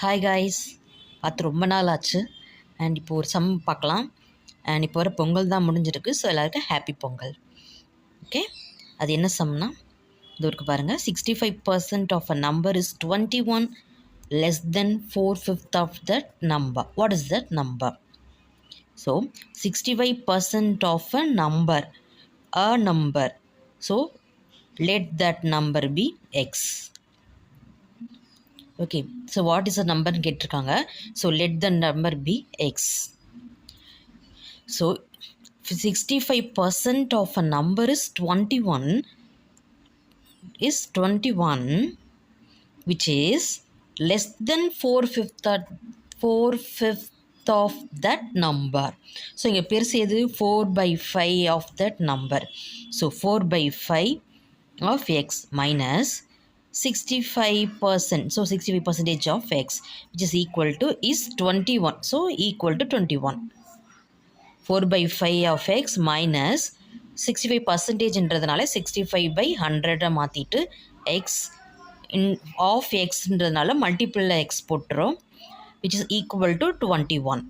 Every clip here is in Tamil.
ஹாய் காய்ஸ், பார்த்து ரொம்ப நாள் ஆச்சு. அண்ட் இப்போ ஒரு சம் பார்க்கலாம். அண்ட் இப்போ வர பொங்கல் தான் முடிஞ்சிருக்கு. ஸோ எல்லாருக்கும் ஹாப்பி பொங்கல். ஓகே, அது என்ன சம்னா இது இருக்கு பாருங்கள். 65% of a number is 21 less than 4/5 of that number. What is that number? So 65% of a number. So let that number be x. Okay, so what is the number கேட்டிருக்காங்க. So let the number be x. So 65% of a number is 21 which is less than 4/5 of that number. So இங்கே பெருசு எது? 4/5 of that number. So 4/5 of x minus 65%. So 65% of x which is equal to is 21. So equal to 21. 4/5 of x minus 65% என்றதுனால 65/100 மாற்றிட்டு x of xன்றதுனால மல்டிபிளில் x போட்டுரும் which is equal to 21.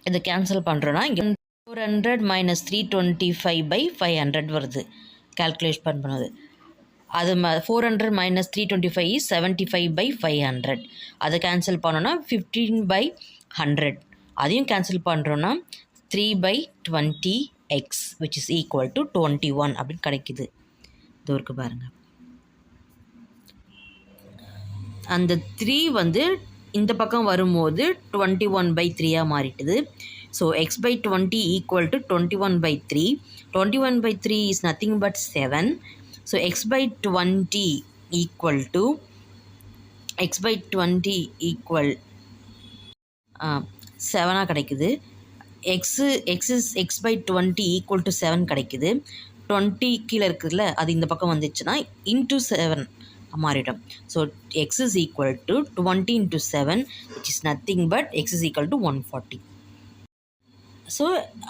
இதை கேன்சல் பண்ணுறோன்னா இங்கே 400 minus 325/500 வருது. கால்குலேட் பண்ணுறது அது 400 minus 325 is 75/500. அதை கேன்சல் பண்ணோன்னா 15/100. அதையும் கேன்சல் பண்ணுறோன்னா 3/20x which is equal to 21 அப்படின்னு கிடைக்குது. இது இருக்கு பாருங்கள். அந்த 3 வந்து இந்த பக்கம் வரும்போது 21/3 மாறிட்டுது. So x/20 equal to 21/3. 21/3 is nothing but 7. So x/20 equal 7 கிடைக்குது. x/20 equal to 7 கிடைக்குது. 20 கீழே இருக்குதுல்ல, அது இந்த பக்கம் வந்துச்சுன்னா into 7 மாறிடும். So x is equal to 20 into 7 which is nothing but x is equal to 140. So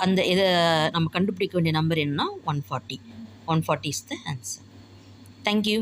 அந்த இதை நம்ம கண்டுபிடிக்க வேண்டிய நம்பர் என்னன்னா 140. 140 is the answer. Thank you.